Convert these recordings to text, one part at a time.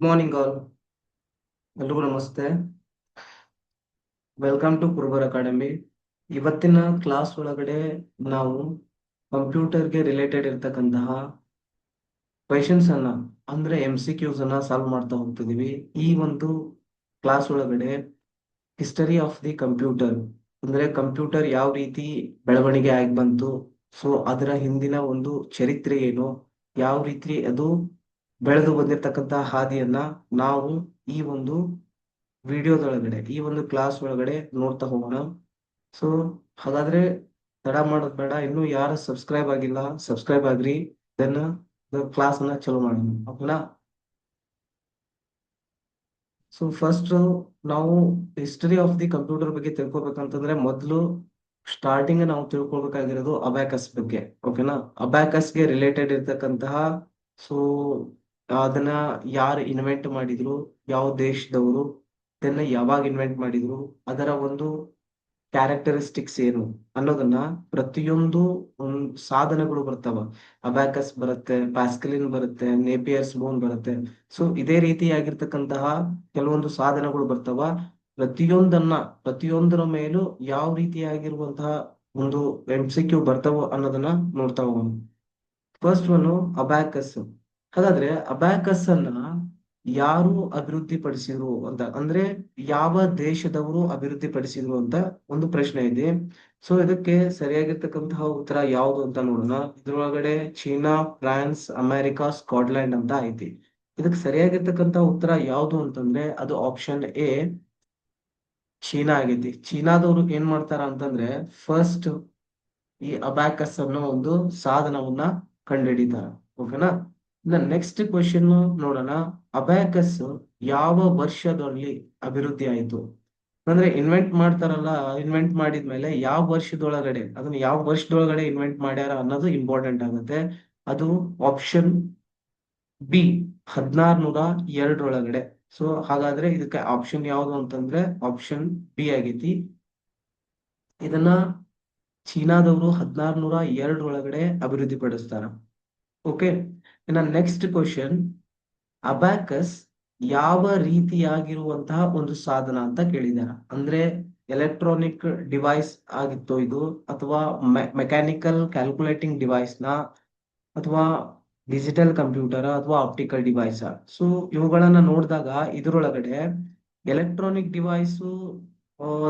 Morning all. ಎಲ್ರಿಗೂ ನಮಸ್ತೆ. Welcome to Kurubar academy. ಇವತ್ತಿನ ಕ್ಲಾಸ್ ಒಳಗಡೆ ನಾವು ಕಂಪ್ಯೂಟರ್ಗೆ ರಿಲೇಟೆಡ್ ಇರ್ತಕ್ಕಂತಹ ಕ್ವೆಶನ್ಸ್ ಅನ್ನ ಅಂದ್ರೆ MCQs ಅನ್ನ ಸಾಲ್ವ್ ಮಾಡ್ತಾ ಹೋಗ್ತಿದೀವಿ. ಈ ಒಂದು ಕ್ಲಾಸ್ ಒಳಗಡೆ ಹಿಸ್ಟರಿ ಆಫ್ ದಿ ಕಂಪ್ಯೂಟರ್ ಅಂದ್ರೆ ಕಂಪ್ಯೂಟರ್ ಯಾವ ರೀತಿ ಬೆಳವಣಿಗೆ ಆಗಿ ಬಂತು, ಸೊ ಅದರ ಹಿಂದಿನ ಒಂದು ಚರಿತ್ರೆ ಏನು, ಯಾವ ರೀತಿ ಅದು ಬೆಳೆದು ಬಂದಿರತಕ್ಕಂತಹ ಹಾದಿಯನ್ನ ನಾವು ಈ ಒಂದು ವಿಡಿಯೋದೊಳಗಡೆ ಈ ಒಂದು ಕ್ಲಾಸ್ ಒಳಗಡೆ ನೋಡ್ತಾ ಹೋಗೋಣ. ಸೊ ಹಾಗಾದ್ರೆ ತಡ ಮಾಡೋದ್ ಬೇಡ, ಇನ್ನು ಯಾರು ಸಬ್ಸ್ಕ್ರೈಬ್ ಆಗಿಲ್ಲ ಸಬ್ಸ್ಕ್ರೈಬ್ ಆಗ್ರಿ. ದೆನ್ ಕ್ಲಾಸ್ ಅನ್ನ ಚಲೋ ಮಾಡೋಣ, ಓಕೆನಾ? ಸೊ ಫಸ್ಟ್ ನಾವು ಹಿಸ್ಟರಿ ಆಫ್ ದಿ ಕಂಪ್ಯೂಟರ್ ಬಗ್ಗೆ ತಿಳ್ಕೊಬೇಕಂತಂದ್ರೆ ಮೊದಲು ಸ್ಟಾರ್ಟಿಂಗ್ ನಾವು ತಿಳ್ಕೊಬೇಕಾಗಿರೋದು ಅಬ್ಯಾಕಸ್ ಬಗ್ಗೆ, ಓಕೆನಾ? ಅಬ್ಯಾಕಸ್ಗೆ ರಿಲೇಟೆಡ್ ಇರ್ತಕ್ಕಂತಹ ಸೊ ಅದನ್ನ ಯಾರು ಇನ್ವೆಂಟ್ ಮಾಡಿದ್ರು, ಯಾವ ದೇಶದವರು, ಇದನ್ನ ಯಾವಾಗ ಇನ್ವೆಂಟ್ ಮಾಡಿದ್ರು, ಅದರ ಒಂದು ಕ್ಯಾರೆಕ್ಟರಿಸ್ಟಿಕ್ಸ್ ಏನು ಅನ್ನೋದನ್ನ ಪ್ರತಿಯೊಂದು ಸಾಧನಗಳು ಬರ್ತಾವ. ಅಬ್ಯಾಕಸ್ ಬರುತ್ತೆ, ಪ್ಯಾಸ್ಕಲಿನ್ ಬರುತ್ತೆ, ನೇಪಿಯರ್ಸ್ ಬೋನ್ ಬರುತ್ತೆ. ಸೊ ಇದೇ ರೀತಿಯಾಗಿರ್ತಕ್ಕಂತಹ ಕೆಲವೊಂದು ಸಾಧನಗಳು ಬರ್ತಾವ. ಪ್ರತಿಯೊಂದರ ಮೇಲೂ ಯಾವ ರೀತಿಯಾಗಿರುವಂತಹ ಒಂದು MCQ ಬರ್ತಾವ ಅನ್ನೋದನ್ನ ನೋಡ್ತಾ ಹೋಗೋಣ. First one abacus. ಹಾಗಾದ್ರೆ ಅಬ್ಯಾಕಸ್ ಅನ್ನ ಯಾರು ಅಭಿವೃದ್ಧಿ ಪಡಿಸಿದ್ರು ಅಂತ ಅಂದ್ರೆ ಯಾವ ದೇಶದವರು ಅಭಿವೃದ್ಧಿ ಪಡಿಸಿದ್ರು ಅಂತ ಒಂದು ಪ್ರಶ್ನೆ ಇದೆ. ಸೊ ಇದಕ್ಕೆ ಸರಿಯಾಗಿರ್ತಕ್ಕಂತಹ ಉತ್ತರ ಯಾವುದು ಅಂತ ನೋಡೋಣ. ಇದ್ರೊಳಗಡೆ ಚೀನಾ, ಫ್ರಾನ್ಸ್, ಅಮೆರಿಕ, ಸ್ಕಾಟ್ಲೆಂಡ್ ಅಂತ ಐತಿ. ಇದಕ್ಕೆ ಸರಿಯಾಗಿರ್ತಕ್ಕಂತಹ ಉತ್ತರ ಯಾವುದು ಅಂತಂದ್ರೆ ಅದು ಆಪ್ಷನ್ ಎ ಚೀನಾ ಆಗೈತಿ. ಚೀನಾದವ್ರು ಏನ್ ಮಾಡ್ತಾರ ಅಂತಂದ್ರೆ ಫಸ್ಟ್ ಈ ಅಬ್ಯಾಕಸ್ ಅನ್ನೋ ಒಂದು ಸಾಧನವನ್ನ ಕಂಡುಹಿಡಿತಾರ, ಓಕೆನಾ? ಇನ್ನ ನೆಕ್ಸ್ಟ್ ಕ್ವೆಶನ್ ನೋಡೋಣ. ಅಬ್ಯಾಕಸ್ ಯಾವ ವರ್ಷದಲ್ಲಿ ಅಭಿವೃದ್ಧಿ ಆಯ್ತು? ಅಂದ್ರೆ ಇನ್ವೆಂಟ್ ಮಾಡ್ತಾರಲ್ಲ, ಇನ್ವೆಂಟ್ ಮಾಡಿದ್ಮೇಲೆ ಯಾವ ವರ್ಷದೊಳಗಡೆ ಇನ್ವೆಂಟ್ ಮಾಡ್ಯಾರ ಅನ್ನೋದು ಇಂಪಾರ್ಟೆಂಟ್ ಆಗುತ್ತೆ. ಅದು ಆಪ್ಷನ್ ಬಿ 1602 ಸೊ ಹಾಗಾದ್ರೆ ಇದಕ್ಕೆ ಆಪ್ಷನ್ ಯಾವುದು ಅಂತಂದ್ರೆ ಆಪ್ಷನ್ ಬಿ ಆಗೈತಿ. ಇದನ್ನ ಚೀನಾದವರು 1602 ಅಭಿವೃದ್ಧಿ ಪಡಿಸ್ತಾರ. ಓಕೆ, ಇನ್ನ ನೆಕ್ಸ್ಟ್ ಕ್ವಶನ್. ಅಬ್ಯಾಕಸ್ ಯಾವ ರೀತಿಯಾಗಿರುವಂತಹ ಒಂದು ಸಾಧನ ಅಂತ ಕೇಳಿದಾರ. ಅಂದ್ರೆ ಎಲೆಕ್ಟ್ರಾನಿಕ್ ಡಿವೈಸ್ ಆಗಿತ್ತು ಇದು, ಅಥವಾ ಮೆಕ್ಯಾನಿಕಲ್ ಕ್ಯಾಲ್ಕುಲೇಟಿಂಗ್ ಡಿವೈಸ್ ನ, ಅಥವಾ ಡಿಜಿಟಲ್ ಕಂಪ್ಯೂಟರ್, ಅಥವಾ ಆಪ್ಟಿಕಲ್ ಡಿವೈಸ್. ಸೊ ಇವುಗಳನ್ನ ನೋಡಿದಾಗ ಇದರೊಳಗಡೆ electronic device,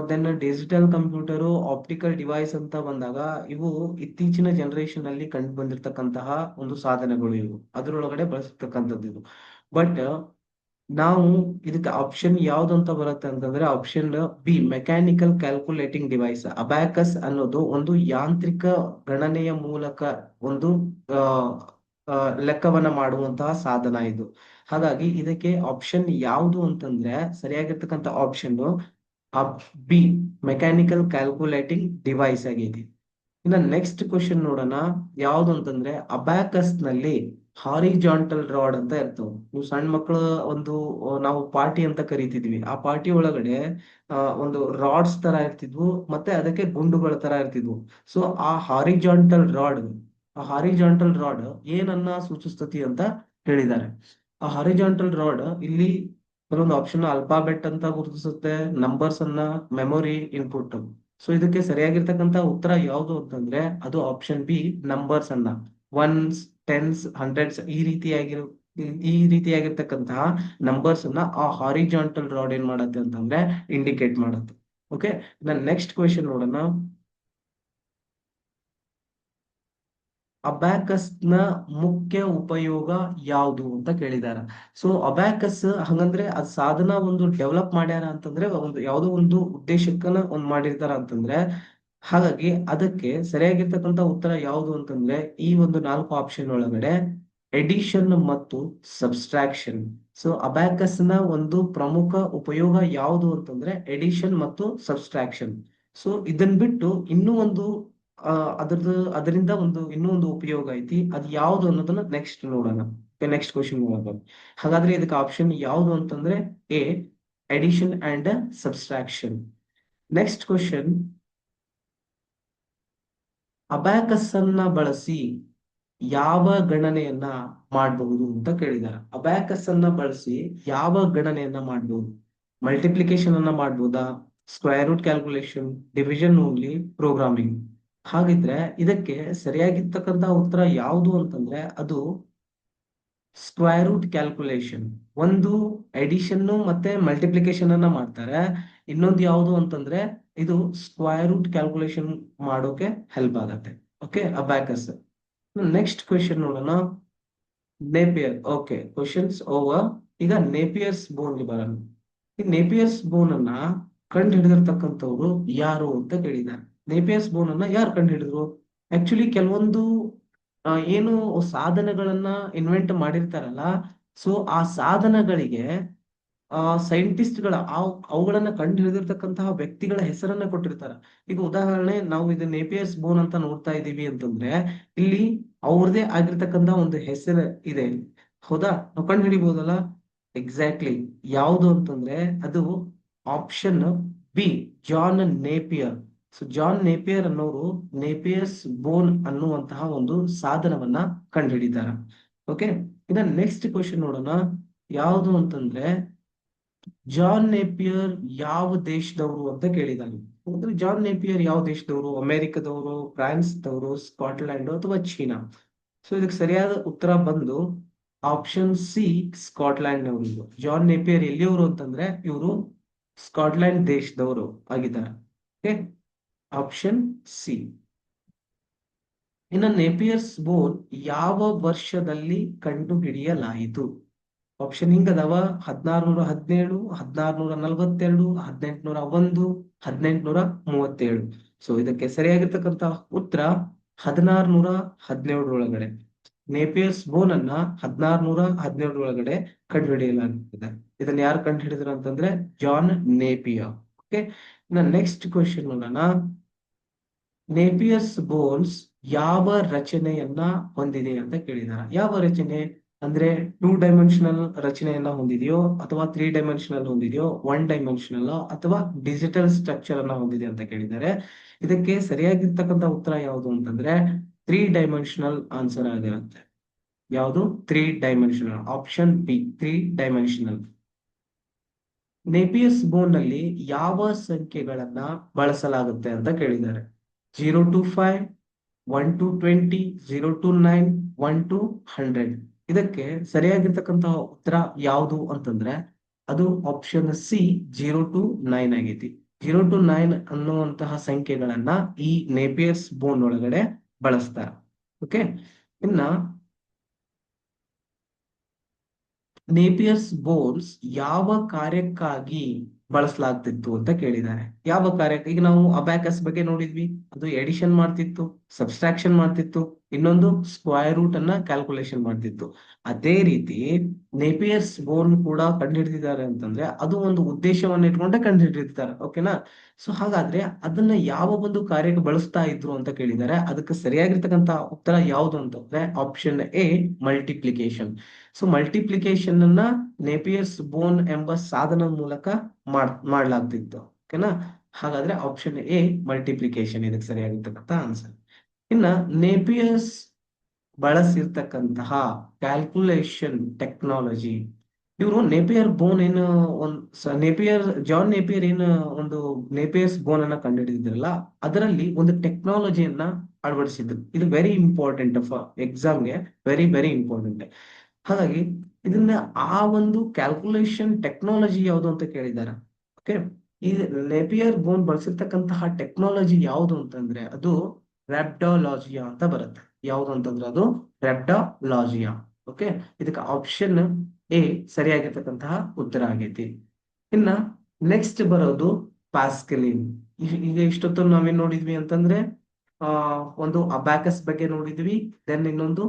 then digital computer, optical device ಅಂತ ಬಂದಾಗ ಇವು ಇತ್ತೀಚಿನ ಜನರೇಷನ್ ಅಲ್ಲಿ ಕಂಡು ಬಂದಿರತಕ್ಕಂತಹ ಒಂದು ಸಾಧನಗಳು. ಇವು ಅದರೊಳಗಡೆ ಬಳಸತಕ್ಕಂಥದ್ದು ಇದು. ಬಟ್ ನಾವು ಇದಕ್ಕೆ ಆಪ್ಷನ್ ಯಾವ್ದು ಅಂತ ಬರುತ್ತೆ ಅಂತಂದ್ರೆ option B mechanical calculating device. Abacus ಅನ್ನೋದು ಒಂದು ಯಾಂತ್ರಿಕ ಗಣನೆಯ ಮೂಲಕ ಒಂದು ಆ ಆ, ಲೆಕ್ಕವನ್ನ ಮಾಡುವಂತಹ ಸಾಧನ ಇದು. ಹಾಗಾಗಿ ಇದಕ್ಕೆ ಆಪ್ಷನ್ ಯಾವುದು ಅಂತಂದ್ರೆ ಸರಿಯಾಗಿರ್ತಕ್ಕಂಥ option B mechanical calculating device ಆಗೈತಿ. ಇನ್ನ ನೆಕ್ಸ್ಟ್ ಕ್ವಶನ್ ನೋಡೋಣ. ಯಾವ್ದು ಅಂತಂದ್ರೆ ಅಬ್ಯಾಕಸ್ ನಲ್ಲಿ ಹಾರಿಜಾಂಟಲ್ ರಾಡ್ ಅಂತ ಇರ್ತವೆ. ನೀವು ಸಣ್ಣ ಮಕ್ಕಳು ಒಂದು ನಾವು ಪಾರ್ಟಿ ಅಂತ ಕರಿತಿದ್ವಿ, ಆ ಪಾರ್ಟಿ ಒಳಗಡೆ ಒಂದು ರಾಡ್ಸ್ ತರ ಇರ್ತಿದ್ವು, ಮತ್ತೆ ಅದಕ್ಕೆ ಗುಂಡುಗಳ ತರ ಇರ್ತಿದ್ವು. ಸೊ ಆ ಹಾರಿಜಾಂಟಲ್ ರಾಡ್ ಏನನ್ನ ಸೂಚಿಸ್ತತಿ ಅಂತ ಹೇಳಿದ್ದಾರೆ. ಆ ಹಾರಿಜಾಂಟಲ್ ರಾಡ್ ಇಲ್ಲಿ ಕೆಲವೊಂದು ಆಪ್ಷನ್ ಅಲ್ಫಾಬೆಟ್ ಅಂತ ಗುರುತಿಸುತ್ತೆ, ನಂಬರ್ಸ್ ಅನ್ನ, ಮೆಮೊರಿ, ಇನ್ಪುಟ್. ಸೊ ಇದಕ್ಕೆ ಸರಿಯಾಗಿರ್ತಕ್ಕಂತ ಉತ್ತರ ಯಾವುದು ಅಂತಂದ್ರೆ ಅದು ಆಪ್ಷನ್ ಬಿ ನಂಬರ್ಸ್ ಅನ್ನ, ಒನ್ಸ್, ಟೆನ್ಸ್, ಹಂಡ್ರೆಡ್ಸ್ ಈ ರೀತಿಯಾಗಿರ್ತಕ್ಕಂತಹ ನಂಬರ್ಸ್ ಅನ್ನ ಆ ಹಾರಿಜಾಂಟಲ್ ರಾಡ್ ಏನ್ ಮಾಡತ್ತೆ ಅಂತಂದ್ರೆ ಇಂಡಿಕೇಟ್ ಮಾಡತ್ತೆ. ಓಕೆ, ನೆಕ್ಸ್ಟ್ ಕ್ವೆಶನ್ ನೋಡೋಣ. ಅಬ್ಯಾಕಸ್ ನ ಮುಖ್ಯ ಉಪಯೋಗ ಯಾವುದು ಅಂತ ಕೇಳಿದಾರ. ಸೊ ಅಬ್ಯಾಕಸ್ ಹಂಗಂದ್ರೆ ಅದ್ ಸಾಧನ ಒಂದು ಡೆವಲಪ್ ಮಾಡ್ಯಾರ ಅಂತಂದ್ರೆ ಒಂದು ಯಾವುದೋ ಒಂದು ಉದ್ದೇಶಕ್ಕನ ಒಂದ್ ಮಾಡಿರ್ತಾರ ಅಂತಂದ್ರೆ, ಹಾಗಾಗಿ ಅದಕ್ಕೆ ಸರಿಯಾಗಿರ್ತಕ್ಕಂಥ ಉತ್ತರ ಯಾವುದು ಅಂತಂದ್ರೆ ಈ ಒಂದು 4 ಆಪ್ಷನ್ ಒಳಗಡೆ ಎಡಿಷನ್ ಮತ್ತು ಸಬ್ಸ್ಟ್ರಾಕ್ಷನ್. ಸೊ ಅಬ್ಯಾಕಸ್ ನ ಒಂದು ಪ್ರಮುಖ ಉಪಯೋಗ ಯಾವುದು ಅಂತಂದ್ರೆ ಎಡಿಷನ್ ಮತ್ತು ಸಬ್ಸ್ಟ್ರಾಕ್ಷನ್. ಸೊ ಇದನ್ ಬಿಟ್ಟು ಇನ್ನೂ ಒಂದು ಅದರಿಂದ ಇನ್ನೂ ಒಂದು ಉಪಯೋಗ ಐತಿ, ಅದು ಯಾವುದು ಅನ್ನೋದನ್ನ ನೆಕ್ಸ್ಟ್ ನೋಡೋಣ. ನೆಕ್ಸ್ಟ್ ಕ್ವಶನ್ ನೋಡೋಣ. ಹಾಗಾದ್ರೆ ಇದಕ್ಕೆ ಆಪ್ಷನ್ ಯಾವುದು ಅಂತಂದ್ರೆ A addition and subtraction. Next question. Abacus ಅನ್ನ ಬಳಸಿ ಯಾವ ಗಣನೆಯನ್ನ ಮಾಡಬಹುದು ಅಂತ ಕೇಳಿದಾರೆ. ಅಬ್ಯಾಕಸ್ ಅನ್ನ ಬಳಸಿ ಯಾವ ಗಣನೆಯನ್ನ ಮಾಡಬಹುದು? ಮಲ್ಟಿಪ್ಲಿಕೇಶನ್ ಅನ್ನ ಮಾಡ್ಬೋದಾ, square root calculation, division only, programming? ಹಾಗಿದ್ರೆ ಇದಕ್ಕೆ ಸರಿಯಾಗಿರ್ತಕ್ಕಂತ ಉತ್ತರ ಯಾವುದು ಅಂತಂದ್ರೆ ಅದು ಸ್ಕ್ವೇರ್ ರೂಟ್ ಕ್ಯಾಲ್ಕುಲೇಷನ್. ಒಂದು ಎಡಿಷನ್ ಮತ್ತೆ ಮಲ್ಟಿಪ್ಲಿಕೇಶನ್ ಅನ್ನ ಮಾಡ್ತಾರೆ, ಇನ್ನೊಂದು ಯಾವುದು ಅಂತಂದ್ರೆ ಇದು ಸ್ಕ್ವೇರ್ ರೂಟ್ ಕ್ಯಾಲ್ಕುಲೇಷನ್ ಮಾಡೋಕೆ ಹೆಲ್ಪ್ ಆಗತ್ತೆ. Okay, abacus. ನೆಕ್ಸ್ಟ್ ಕ್ವೆಶನ್ ನೋಡೋಣ. ನೇಪಿಯರ್. Okay, questions over. ಈಗ ನೇಪಿಯರ್ಸ್ ಬೋನ್ ಬರೋಣ. ಈ ನೇಪಿಯರ್ಸ್ ಬೋನ್ ಅನ್ನ ಕಂಡು ಹಿಡಿದಿರ್ತಕ್ಕಂಥವ್ರು ಯಾರು ಅಂತ ಕೇಳಿದ್ದಾರೆ. ನೇಪಿಯರ್ಸ್ ಬೋನ್ ಅನ್ನ ಯಾರು ಕಂಡು ಹಿಡಿದ್ರು? ಆಕ್ಚುಲಿ ಕೆಲವೊಂದು ಏನು ಸಾಧನಗಳನ್ನ ಇನ್ವೆಂಟ್ ಮಾಡಿರ್ತಾರಲ್ಲ, ಸೊ ಆ ಸಾಧನಗಳಿಗೆ ಸೈಂಟಿಸ್ಟ್ಗಳ ಅವುಗಳನ್ನ ಕಂಡು ಹಿಡಿದಿರ್ತಕ್ಕಂತಹ ವ್ಯಕ್ತಿಗಳ ಹೆಸರನ್ನ ಕೊಟ್ಟಿರ್ತಾರ. ಈಗ ಉದಾಹರಣೆ, ನಾವು ಇದು ನೇಪಿಯರ್ಸ್ ಬೋನ್ ಅಂತ ನೋಡ್ತಾ ಇದೀವಿ ಅಂತಂದ್ರೆ ಇಲ್ಲಿ ಅವ್ರದೇ ಆಗಿರ್ತಕ್ಕಂತ ಒಂದು ಹೆಸರು ಇದೆ. ಹೌದಾ? ನಾವು ಕಂಡು ಹಿಡಿಬಹುದಲ್ಲ. ಎಕ್ಸಾಕ್ಟ್ಲಿ. ಯಾವುದು ಅಂತಂದ್ರೆ ಅದು option B, John Napier. So John Napier ಅನ್ನೋರು ನೇಪಿಯರ್ಸ್ ಬೋನ್ ಅನ್ನುವಂತಹ ಒಂದು ಸಾಧನವನ್ನ ಕಂಡುಹಿಡಿದಾರ. ಓಕೆ, ಇನ್ನ ನೆಕ್ಸ್ಟ್ ಕ್ವಶನ್ ನೋಡೋಣ. ಯಾವುದು ಅಂತಂದ್ರೆ ಜಾನ್ ನೇಪಿಯರ್ ಯಾವ ದೇಶದವರು ಅಂತ ಕೇಳಿದಾನೆ. ಅಂದ್ರೆ ಜಾನ್ ನೇಪಿಯರ್ ಯಾವ ದೇಶದವರು? ಅಮೆರಿಕದವರು, ಫ್ರಾನ್ಸ್ದವರು, ಸ್ಕಾಟ್ಲ್ಯಾಂಡ್ ಅಥವಾ ಚೀನಾ? ಸೊ ಇದಕ್ಕೆ ಸರಿಯಾದ ಉತ್ತರ ಬಂದು ಆಪ್ಷನ್ ಸಿ, ಸ್ಕಾಟ್ಲ್ಯಾಂಡ್ ನವರು. ಜಾನ್ ನೇಪಿಯರ್ ಎಲ್ಲಿಯವರು ಅಂತಂದ್ರೆ ಇವರು ಸ್ಕಾಟ್ಲ್ಯಾಂಡ್ ದೇಶದವರು ಆಗಿದ್ದಾರೆ. Okay, option C. ಇನ್ನು ನೇಪಿಯರ್ಸ್ ಬೋನ್ ಯಾವ ವರ್ಷದಲ್ಲಿ ಕಂಡು ಹಿಡಿಯಲಾಯಿತು? ಆಪ್ಷನ್ ಹಿಂಗ ಅದಾವ: 1617, 1642, 1801, 1837. ಸೊ ಇದಕ್ಕೆ ಸರಿಯಾಗಿರ್ತಕ್ಕಂತ ಉತ್ತರ 1617 ಒಳಗಡೆ. ನೇಪಿಯರ್ಸ್ ಬೋನ್ ಅನ್ನ 1617 ಒಳಗಡೆ ಕಂಡು ಹಿಡಿಯಲಾಗುತ್ತದೆ. ಇದನ್ನ ಯಾರು ಕಂಡು ಹಿಡಿದ್ರು ಅಂತಂದ್ರೆ ಜಾನ್ ನೇಪಿಯರ್. ಓಕೆ, ಇನ್ನ ನೆಕ್ಸ್ಟ್ ಕ್ವೆಶನ್ ನೋಡೋಣ. ನೇಪಿಯರ್ಸ್ ಬೋನ್ಸ್ ಯಾವ ರಚನೆಯನ್ನ ಹೊಂದಿದೆ ಅಂತ ಕೇಳಿದಾರೆ. ಯಾವ ರಚನೆ ಅಂದ್ರೆ 2 ಡೈಮೆನ್ಷನಲ್ ರಚನೆಯನ್ನ ಹೊಂದಿದೆಯೋ, ಅಥವಾ 3 ಡೈಮೆನ್ಷನಲ್ ಹೊಂದಿದೆಯೋ, 1 ಡೈಮೆನ್ಷನಲ್ ಅಥವಾ ಡಿಜಿಟಲ್ ಸ್ಟ್ರಕ್ಚರ್ ಅನ್ನ ಹೊಂದಿದೆ ಅಂತ ಕೇಳಿದ್ದಾರೆ. ಇದಕ್ಕೆ ಸರಿಯಾಗಿರ್ತಕ್ಕಂಥ ಉತ್ತರ ಯಾವುದು ಅಂತಂದ್ರೆ 3 ಡೈಮೆನ್ಷನಲ್ ಆನ್ಸರ್ ಆಗಿರುತ್ತೆ. ಯಾವುದು? 3 dimensional. Option B, 3 dimensional. Napier's bone ನಲ್ಲಿ ಯಾವ ಸಂಖ್ಯೆಗಳನ್ನ ಬಳಸಲಾಗುತ್ತೆ ಅಂತ ಕೇಳಿದ್ದಾರೆ. 0 to 5, 1 to 20, 0 to 9, 1 to 100. ಇದಕ್ಕೆ ಸರಿಯಾಗಿರ್ತಕ್ಕಂತಹ ಉತ್ತರ ಯಾವುದು ಅಂತಂದ್ರೆ ಅದು ಆಪ್ಷನ್ ಸಿ, 0 to 9 ಆಗೈತಿ. 0 to 9 ಅನ್ನುವಂತಹ ಸಂಖ್ಯೆಗಳನ್ನ ಈ ನೇಪಿಯರ್ಸ್ ಬೋನ್ ಒಳಗಡೆ ಬಳಸ್ತಾರ. ಓಕೆ, ಇನ್ನ ನೇಪಿಯರ್ಸ್ ಬೋನ್ಸ್ ಯಾವ ಕಾರ್ಯಕ್ಕಾಗಿ ಬಳಸಲಾಗ್ತಿತ್ತು ಅಂತ ಕೇಳಿದ್ದಾರೆ. ಯಾವ ಕಾರ್ಯಕ್ಕೆ? ಈಗ ನಾವು ಅಬ್ಯಾಕಸ್ ಬಗ್ಗೆ ನೋಡಿದ್ವಿ, ಅದು ಎಡಿಷನ್ ಮಾಡ್ತಿತ್ತು, ಸಬ್ಸ್ಟ್ರಾಕ್ಷನ್ ಮಾಡ್ತಿತ್ತು, ಇನ್ನೊಂದು ಸ್ಕ್ವೇರ್ ರೂಟ್ ಅನ್ನ ಕ್ಯಾಲ್ಕುಲೇಷನ್ ಮಾಡ್ತಿತ್ತು. ಅದೇ ರೀತಿ ನೇಪಿಯರ್ಸ್ ಬೋನ್ ಕೂಡ ಕಂಡುಹಿಡಿದಿದ್ದಾರೆ ಅಂತಂದ್ರೆ ಅದು ಒಂದು ಉದ್ದೇಶವನ್ನ ಇಟ್ಕೊಂಡೆ ಕಂಡುಹಿಡಿದಿರ್ತಾರೆ. ಓಕೆನಾ? ಸೊ ಹಾಗಾದ್ರೆ ಅದನ್ನ ಯಾವ ಒಂದು ಕಾರ್ಯಕ್ಕೆ ಬಳಸ್ತಾ ಇದ್ರು ಅಂತ ಕೇಳಿದ್ದಾರೆ. ಅದಕ್ಕೆ ಸರಿಯಾಗಿರ್ತಕ್ಕಂತ ಉತ್ತರ ಯಾವುದು ಅಂತಂದ್ರೆ option A, multiplication. So multiplication ಅನ್ನ ನೇಪಿಯರ್ಸ್ ಬೋನ್ ಎಂಬ ಸಾಧನದ ಮೂಲಕ ಮಾಡ್ಲಾಗ್ತಿತ್ತು. ಓಕೆನಾ? ಹಾಗಾದ್ರೆ ಆಪ್ಷನ್ ಎ, ಮಲ್ಟಿಪ್ಲಿಕೇಶನ್ ಇದಕ್ಕೆ ಸರಿಯಾಗಿರ್ತಕ್ಕಂಥ ಆನ್ಸರ್. ಇನ್ನ ನೇಪಿಯರ್ಸ್ ಬಳಸಿರ್ತಕ್ಕಂತಹ ಕ್ಯಾಲ್ಕುಲೇಷನ್ ಟೆಕ್ನಾಲಜಿ. ಇವರು ನೇಪಿಯರ್ ಬೋನ್ ಏನು ಜಾನ್ ನೇಪಿಯರ್ ಏನು ಒಂದು ನೇಪಿಯರ್ಸ್ ಬೋನ್ ಅನ್ನ ಕಂಡುಹಿಡಿದಿದ್ರಲ್ಲ, ಅದರಲ್ಲಿ ಒಂದು ಟೆಕ್ನಾಲಜಿಯನ್ನ ಅಳವಡಿಸಿದ್ರು. ಇದು ವೆರಿ ಇಂಪಾರ್ಟೆಂಟ್ ಎಕ್ಸಾಮ್ಗೆ, ವೆರಿ ವೆರಿ ಇಂಪಾರ್ಟೆಂಟ್. ಹಾಗಾಗಿ ಇದನ್ನ ಆ ಒಂದು ಕ್ಯಾಲ್ಕುಲೇಷನ್ ಟೆಕ್ನಾಲಜಿ ಯಾವುದು ಅಂತ ಕೇಳಿದ್ದಾರೆ. ಓಕೆ, ಈ ನೇಪಿಯರ್ ಬೋನ್ ಬಳಸಿರ್ತಕ್ಕಂತಹ ಟೆಕ್ನಾಲಜಿ ಯಾವುದು ಅಂತಂದ್ರೆ ಅದು ರ್ಯಾಪ್ಡಾಲಜಿಯಾ ಅಂತ ಬರುತ್ತೆ. ಯಾವುದು ಅಂತಂದ್ರೆ ಅದು ರ್ಯಾಪ್ಡಾಲಜಿಯಾ. ಓಕೆ, ಇದಕ್ಕೆ ಆಪ್ಷನ್ ಎ ಸರಿಯಾಗಿರ್ತಕ್ಕಂತಹ ಉತ್ತರ ಆಗೈತಿ. ಇನ್ನ ನೆಕ್ಸ್ಟ್ ಬರೋದು ಪ್ಯಾಸ್ಕಲಿನ್. ಈಗ ಇಷ್ಟೊತ್ತು ನಾವೇನ್ ನೋಡಿದ್ವಿ ಅಂತಂದ್ರೆ ಒಂದು ಅಬ್ಯಾಕಸ್ ಬಗ್ಗೆ ನೋಡಿದ್ವಿ, ದೆನ್ ಇನ್ನೊಂದು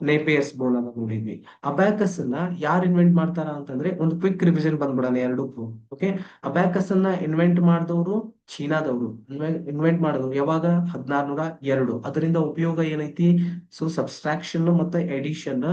ನೇಪಿಯರ್ಸ್ ಬೋನ್ ಅನ್ನ ನೋಡಿದ್ವಿ. ಅಬ್ಯಾಕಸ್ ಅನ್ನ ಯಾರು ಇನ್ವೆಂಟ್ ಮಾಡ್ತಾರ ಅಂತಂದ್ರೆ ಒಂದು ಕ್ವಿಕ್ ರಿವಿಷನ್ ಬಂದ್ಬಿಡೋಣ ಎರಡಕ್ಕೂ. ಓಕೆ, ಅಬ್ಯಾಕಸ್ ಅನ್ನ ಇನ್ವೆಂಟ್ ಮಾಡಿದವರು ಚೀನಾದವರು. ಇನ್ವೆಂಟ್ ಮಾಡಿದವರು ಯಾವಾಗ? 1602. ಅದರಿಂದ ಉಪಯೋಗ ಏನೈತಿ? ಸೊ ಸಬ್ಸ್ಟ್ರಾಕ್ಷನ್ ಮತ್ತೆ addition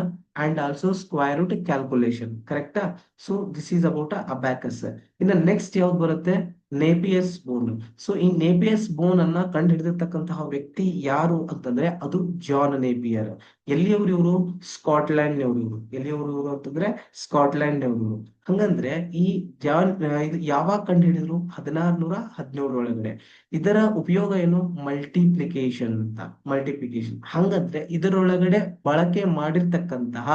and also square root calculation. ಕರೆಕ್ಟಾ? So this is about abacus. ಇನ್ನು ನೆಕ್ಸ್ಟ್ ಯಾವ್ದು ಬರುತ್ತೆ? ನೇಪಿಯಸ್ ಬೋನ್. ಸೊ ಈ ನೇಪಿಯಸ್ ಬೋನ್ ಅನ್ನ ಕಂಡು ಹಿಡಿದಿರ್ತಕ್ಕಂತಹ ವ್ಯಕ್ತಿ ಯಾರು ಅಂತಂದ್ರೆ ಅದು ಜಾನ್ ನೇಪಿಯರ್. ಎಲ್ಲಿಯವರು ಇವರು? ಸ್ಕಾಟ್ಲೆಂಡ್ ನವರು ಇವರು. ಎಲ್ಲಿಯವರು ಇವರು ಅಂತಂದ್ರೆ ಸ್ಕಾಟ್ಲೆಂಡ್ ನವರು. ಹಂಗಂದ್ರೆ ಈ ಜಾನ್ ಇದು ಯಾವಾಗ ಕಂಡು ಹಿಡಿದ್ರು? 1617 ಒಳಗಡೆ. ಇದರ ಉಪಯೋಗ ಏನು? ಮಲ್ಟಿಪ್ಲಿಕೇಶನ್ ಅಂತ. ಮಲ್ಟಿಪ್ಲಿಕೇಶನ್ ಹಂಗಂದ್ರೆ ಇದರೊಳಗಡೆ ಬಳಕೆ ಮಾಡಿರ್ತಕ್ಕಂತಹ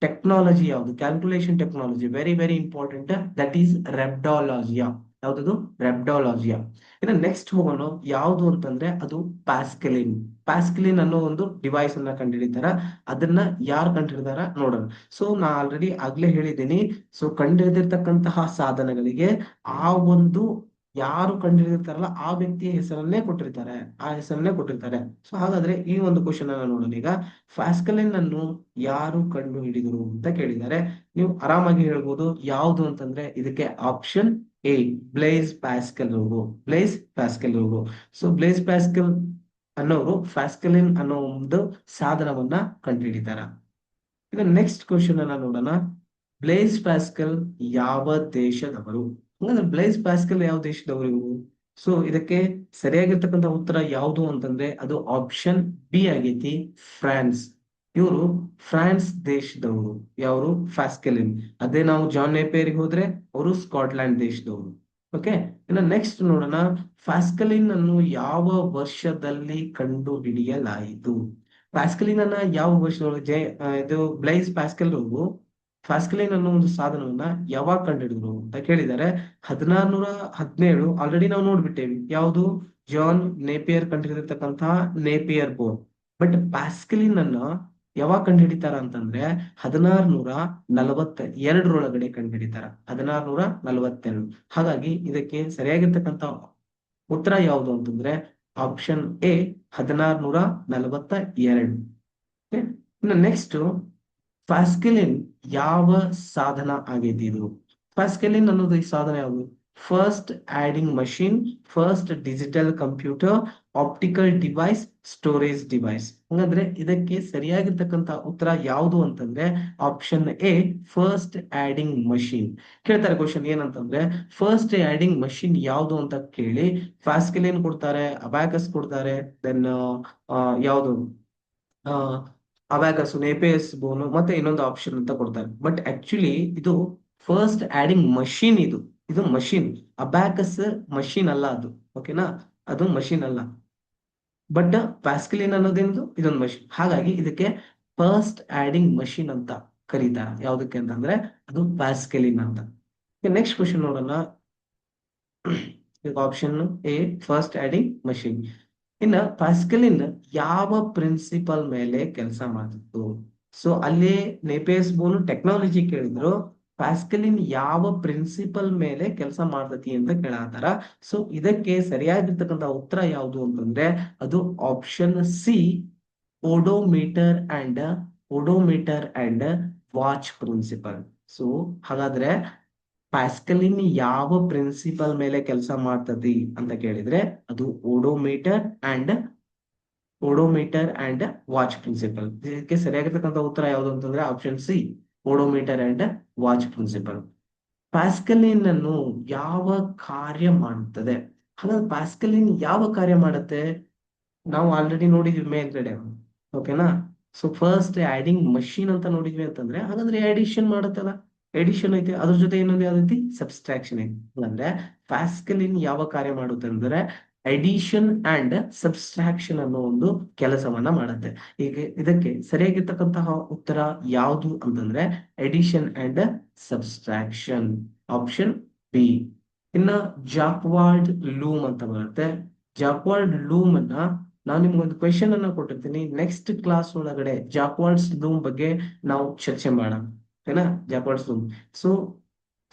ಟೆಕ್ನಾಲಜಿ ಯಾವುದು? Calculation technology, very very important. That is ರೆಬ್ಡಾಲಜಿಯಾ. ಯಾವ್ದದು? ರೆಬ್ಡಾಲಜಿಯಾ. ಇನ್ನು ನೆಕ್ಸ್ಟ್ ಹೋಗೋಣ. ಯಾವುದು ಅಂತಂದ್ರೆ ಅದು ಪ್ಯಾಸ್ಕಲಿನ್. ಪ್ಯಾಸ್ಕಲಿನ್ ಅನ್ನೋ ಒಂದು ಡಿವೈಸ್ ಅನ್ನ ಕಂಡುಹಿಡಿತಾರ. ಅದನ್ನ ಯಾರು ಕಂಡುಹಿಡಿದಾರ ನೋಡೋಣ. ಸೊ ನಾ ಆಲ್ರೆಡಿ ಆಗ್ಲೇ ಹೇಳಿದ್ದೀನಿ. ಸೊ ಕಂಡುಹಿಡಿದಿರ್ತಕ್ಕಂತಹ ಸಾಧನಗಳಿಗೆ ಆ ಒಂದು ಯಾರು ಕಂಡುಹಿಡಿದಿರ್ತಾರಲ್ಲ ಆ ವ್ಯಕ್ತಿಯ ಹೆಸರನ್ನೇ ಕೊಟ್ಟಿರ್ತಾರೆ. ಆ ಹೆಸರನ್ನೇ ಕೊಟ್ಟಿರ್ತಾರೆ. ಸೊ ಹಾಗಾದ್ರೆ ಈ ಒಂದು ಕ್ವಶನ್ ಅನ್ನ ನೋಡೋಣ ಈಗ. ಫ್ಯಾಸ್ಕಲಿನ್ ಅನ್ನು ಯಾರು ಕಂಡು ಹಿಡಿದರು ಅಂತ ಕೇಳಿದ್ದಾರೆ. ನೀವು ಆರಾಮಾಗಿ ಹೇಳ್ಬೋದು ಯಾವುದು ಅಂತಂದ್ರೆ ಇದಕ್ಕೆ ಆಪ್ಷನ್ ಎ, ಬ್ಲೇಸ್ ಪ್ಯಾಸ್ಕಲ್ ಅವರು. ಬ್ಲೇಸ್ ಪ್ಯಾಸ್ಕಲ್ ಅವರು. ಸೊ ಬ್ಲೇಸ್ ಪ್ಯಾಸ್ಕಲ್ ಅನ್ನೋರು ಫ್ಯಾಸ್ಕಲಿನ್ ಅನ್ನೋ ಒಂದು ಸಾಧನವನ್ನ ಕಂಡುಹಿಡಿತಾರ. ಈಗ ನೆಕ್ಸ್ಟ್ ಕ್ವಶನ್ ಅನ್ನ ನೋಡೋಣ. ಬ್ಲೇಸ್ ಪ್ಯಾಸ್ಕಲ್ ಯಾವ ದೇಶದವರು? ಹಂಗಂದ್ರೆ ಬ್ಲೇಸ್ ಪ್ಯಾಸ್ಕಲ್ ಯಾವ ದೇಶದವರು ಇವರು? ಸೊ ಇದಕ್ಕೆ ಸರಿಯಾಗಿರ್ತಕ್ಕಂಥ ಉತ್ತರ ಯಾವುದು ಅಂತಂದ್ರೆ ಅದು ಆಪ್ಷನ್ ಬಿ ಆಗೈತಿ, ಫ್ರಾನ್ಸ್. ಇವರು ಫ್ರಾನ್ಸ್ ದೇಶದವರು. ಯಾವರು? ಫ್ಯಾಸ್ಕಲಿನ್. ಅದೇ ನಾವು ಜಾನ್ ನೇಪಿಯರ್ಗೆ ಹೋದ್ರೆ ಅವರು ಸ್ಕಾಟ್ಲೆಂಡ್ ದೇಶದವರು. ಓಕೆ. ಇನ್ನು ನೆಕ್ಸ್ಟ್ ನೋಡೋಣ. ಫ್ಯಾಸ್ಕಲಿನ್ ಅನ್ನು ಯಾವ ವರ್ಷದಲ್ಲಿ ಕಂಡು ಹಿಡಿಯಲಾಯಿತು? ಪ್ಯಾಸ್ಕಲಿನ್ ಅನ್ನ ಯಾವ ವರ್ಷದೊಳಗೆ ಇದು ಬ್ಲೈಸ್ ಪ್ಯಾಸ್ಕಲ್ ಅವರು ಫ್ಯಾಸ್ಕಲಿನ್ ಅನ್ನೋ ಒಂದು ಸಾಧನವನ್ನ ಯಾವಾಗ ಕಂಡುಹಿಡಿದ್ರು ಅಂತ ಕೇಳಿದ್ದಾರೆ. 1617 ಆಲ್ರೆಡಿ ನಾವು ನೋಡ್ಬಿಟ್ಟೇವಿ. ಯಾವುದು? ಜಾನ್ ನೇಪಿಯರ್ ಕಂಡುಹಿಡಿದಿರ್ತಕ್ಕಂತಹ ನೇಪಿಯರ್ ಬೋನ್. ಬಟ್ ಪ್ಯಾಸ್ಕಲಿನ್ ಅನ್ನ ಯಾವಾಗ ಕಂಡುಹಿಡಿತಾರ ಅಂತಂದ್ರೆ 1642 ಕಂಡುಹಿಡಿತಾರ. 1642. ಹಾಗಾಗಿ ಇದಕ್ಕೆ ಸರಿಯಾಗಿರ್ತಕ್ಕಂಥ ಉತ್ತರ ಯಾವುದು ಅಂತಂದ್ರೆ ಆಪ್ಷನ್ ಎ, 1642. ಇನ್ನು ನೆಕ್ಸ್ಟ್, ಪ್ಯಾಸ್ಕಲಿನ್ ಯಾವ ಸಾಧನ ಆಗೈತಿ ಇದು? ಪ್ಯಾಸ್ಕಲಿನ್ ಅನ್ನೋದು ಈ ಸಾಧನ ಯಾವುದು? First adding machine, first digital computer, optical device, storage device. ಹಂಗಂದ್ರೆ ಇದಕ್ಕೆ ಸರಿಯಾಗಿರ್ತಕ್ಕಂಥ ಉತ್ತರ ಯಾವುದು ಅಂತಂದ್ರೆ option A, first adding machine. ಕೇಳ್ತಾರೆ ಕ್ವಶನ್ ಏನಂತಂದ್ರೆ ಫಸ್ಟ್ ಆಡಿಂಗ್ ಮಷಿನ್ ಯಾವುದು ಅಂತ ಕೇಳಿ ಪ್ಯಾಸ್ಕಲಿನ್ ಕೊಡ್ತಾರೆ, ಅಬ್ಯಾಕಸ್ ಕೊಡ್ತಾರೆ, ದೆನ್ ಯಾವುದು ಅಬ್ಯಾಕಸ್, ನೇಪಿಯಸ್ ಬೋನು, ಮತ್ತೆ ಇನ್ನೊಂದು ಆಪ್ಷನ್ ಅಂತ ಕೊಡ್ತಾರೆ. ಬಟ್ ಆಕ್ಚುಲಿ ಇದು ಫಸ್ಟ್ ಆಡಿಂಗ್ ಮಷಿನ್. ಇದು ಇದು ಮಷಿನ್. ಅಬ್ಯಾಕಸ್ ಮಷಿನ್ ಅಲ್ಲ ಅದು. ಓಕೆನಾ? ಅದು ಮಷಿನ್ ಅಲ್ಲ. ಬಟ್ ಪ್ಯಾಸ್ಕಲಿನ್ ಅನ್ನೋದೇನು? ಇದೊಂದು ಮಷಿನ್. ಹಾಗಾಗಿ ಇದಕ್ಕೆ ಫಸ್ಟ್ ಆಡಿಂಗ್ ಮಷಿನ್ ಅಂತ ಕರೀತಾರೆ. ಯಾವ್ದಕ್ಕೆ ಅಂತಂದ್ರೆ ಅದು ಪ್ಯಾಸ್ಕಲಿನ್ ಅಂತ. ನೆಕ್ಸ್ಟ್ ಕ್ವಶನ್ ನೋಡೋಣ. Option A, first adding machine. ಇನ್ನ ಪ್ಯಾಸ್ಕಲಿನ್ ಯಾವ ಪ್ರಿನ್ಸಿಪಲ್ ಮೇಲೆ ಕೆಲಸ ಮಾಡ್ತಿತ್ತು? ಸೊ ಅಲ್ಲಿ ನೇಪಿಯಸ್ ಬೋನ್ ಟೆಕ್ನಾಲಜಿ ಕೇಳಿದ್ರು, ಪ್ಯಾಸ್ಕಲಿನ್ ಯಾವ ಪ್ರಿನ್ಸಿಪಲ್ ಮೇಲೆ ಕೆಲಸ ಮಾಡ್ತತಿ ಅಂತ ಕೇಳತ್ತಾರ. ಸೊ ಇದಕ್ಕೆ ಸರಿಯಾಗಿರ್ತಕ್ಕಂಥ ಉತ್ತರ ಯಾವುದು ಅಂತಂದ್ರೆ ಅದು option C, odometer and watch principle. So ಹಾಗಾದ್ರೆ ಪ್ಯಾಸ್ಕಲಿನ್ ಯಾವ ಪ್ರಿನ್ಸಿಪಲ್ ಮೇಲೆ ಕೆಲಸ ಮಾಡ್ತತಿ ಅಂತ ಕೇಳಿದ್ರೆ ಅದು ಓಡೋಮೀಟರ್ ಅಂಡ್ ವಾಚ್ ಪ್ರಿನ್ಸಿಪಲ್. ಇದಕ್ಕೆ ಸರಿಯಾಗಿರ್ತಕ್ಕಂಥ ಉತ್ತರ ಯಾವುದು ಅಂತಂದ್ರೆ option C, odometer and watch principle. Pascaline ಅನ್ನು ಯಾವ ಕಾರ್ಯ ಮಾಡುತ್ತದೆ? ಹಾಗಾದ್ರೆ ಪ್ಯಾಸ್ಕಲಿನ್ ಯಾವ ಕಾರ್ಯ ಮಾಡುತ್ತೆ? ನಾವು ಆಲ್ರೆಡಿ ನೋಡಿದ್ವಿ ಮೇಲ್ಗಡೆ. ಓಕೆನಾ? ಸೊ ಫಸ್ಟ್ ಆಡಿಂಗ್ ಮಷೀನ್ ಅಂತ ನೋಡಿದ್ವಿ ಅಂತಂದ್ರೆ ಹಾಗಾದ್ರೆ ಎಡಿಷನ್ ಮಾಡುತ್ತಲ್ಲ. ಎಡಿಷನ್ ಐತಿ, ಅದ್ರ ಜೊತೆ ಇನ್ನೊಂದು ಯಾವ್ದೈತಿ? ಸಬ್ಸ್ಟ್ರಾಕ್ಷನ್ ಐತಿ. ಅಂದ್ರೆ ಪ್ಯಾಸ್ಕಲಿನ್ ಯಾವ ಕಾರ್ಯ ಮಾಡುತ್ತೆ ಅಂದ್ರೆ ಎಡಿಷನ್ ಅಂಡ್ ಸಬ್ಸ್ಟ್ರಾಕ್ಷನ್ ಅನ್ನೋ ಒಂದು ಕೆಲಸವನ್ನ ಮಾಡುತ್ತೆ. ಈಗ ಇದಕ್ಕೆ ಸರಿಯಾಗಿರ್ತಕ್ಕಂತಹ ಉತ್ತರ ಯಾವುದು ಅಂತಂದ್ರೆ addition and subtraction, option B. ಇನ್ನ ಜಾಕ್ವಾರ್ಡ್ ಲೂಮ್ ಅಂತ ಬರುತ್ತೆ. ಜಾಕ್ವಾರ್ಡ್ ಲೂಮ್ ಅನ್ನ ನಾನು ನಿಮ್ಗೊಂದು ಕ್ವೆಶನ್ ಅನ್ನ ಕೊಟ್ಟಿರ್ತೀನಿ. ನೆಕ್ಸ್ಟ್ ಕ್ಲಾಸ್ ಒಳಗಡೆ ಜಾಕ್ವಾರ್ಡ್ಸ್ ಲೂಮ್ ಬಗ್ಗೆ ನಾವು ಚರ್ಚೆ ಮಾಡೋಣ. ಓಕೆನಾ? ಜಾಕ್ವಾರ್ಡ್ಸ್ ಲೂಮ್. ಸೊ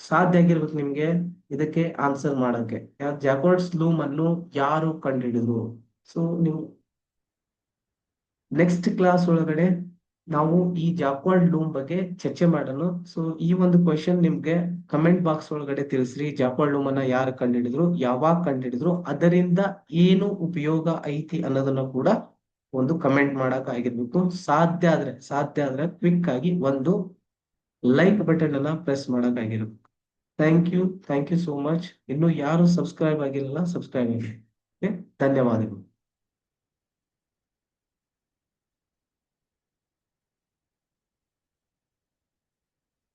ಸಾಧ್ಯ ಆಗಿರ್ಬೇಕು ನಿಮ್ಗೆ ಇದಕ್ಕೆ ಆನ್ಸರ್ ಮಾಡಕ್ಕೆ. ಜಾಕ್ವಾರ್ಡ್ಸ್ ಲೂಮ್ ಅನ್ನು ಯಾರು ಕಂಡುಹಿಡಿದ್ರು? ಸೊ ನೀವು ನೆಕ್ಸ್ಟ್ ಕ್ಲಾಸ್ ಒಳಗಡೆ ನಾವು ಈ ಜಾಕ್ವಾರ್ಡ್ ಲೂಮ್ ಬಗ್ಗೆ ಚರ್ಚೆ ಮಾಡೋಣ. ಸೊ ಈ ಒಂದು ಕ್ವೆಶನ್ ನಿಮ್ಗೆ ಕಮೆಂಟ್ ಬಾಕ್ಸ್ ಒಳಗಡೆ ತಿಳಿಸ್ರಿ. ಜಾಕ್ವಾರ್ಡ್ ಲೂಮ್ ಅನ್ನ ಯಾರು ಕಂಡುಹಿಡಿದ್ರು, ಯಾವಾಗ ಕಂಡುಹಿಡಿದ್ರು, ಅದರಿಂದ ಏನು ಉಪಯೋಗ ಐತಿ ಅನ್ನೋದನ್ನ ಕೂಡ ಒಂದು ಕಮೆಂಟ್ ಮಾಡಕ್ ಆಗಿರ್ಬೇಕು. ಸಾಧ್ಯ ಆದ್ರೆ ಕ್ವಿಕ್ ಆಗಿ ಒಂದು ಲೈಕ್ ಬಟನ್ ಅನ್ನ ಪ್ರೆಸ್ ಮಾಡಕ್ ಆಗಿರ್ಬೇಕು. Thank you so much. ಇನ್ನು ಯಾರು ಸಬ್ಸ್ಕ್ರೈಬ್ ಆಗಿಲ್ಲ ಸಬ್ಸ್ಕ್ರೈಬ್ ಆಗಿ. Okay? ಧನ್ಯವಾದಗಳು.